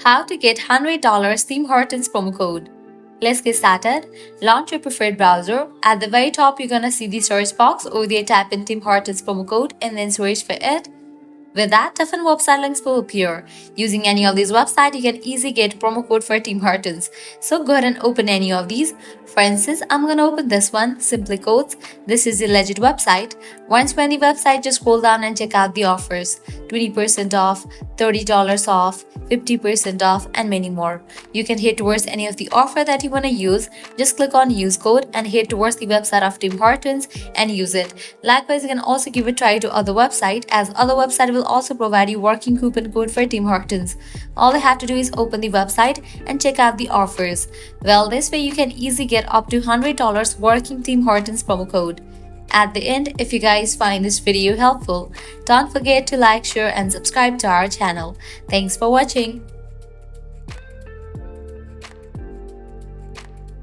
How to get $100 Tim Hortons promo code. Let's get started. Launch your preferred browser. At the very top, you're gonna see the search box. Over there, type in Tim Hortons promo code and then search for it. With that, different website links will appear. Using any of these websites, you can easily get promo code for Tim Hortons. So go ahead and open any of these. For instance, I'm gonna open this one, Simply Codes. This is the legit website. Once you're on the website, just scroll down and check out the offers. 20% off, $30 off, 50% off, and many more. You can head towards any of the offer that you want to use. Just click on use code and head towards the website of Tim Hortons and use it. Likewise, you can also give a try to other website, as other website will also provide you working coupon code for Tim Hortons. All you have to do is open the website and check out the offers. Well, this way you can easily get up to $100 working Tim Hortons promo code. At the end, if you guys find this video helpful, don't forget to like, share and subscribe to our channel. Thanks for watching.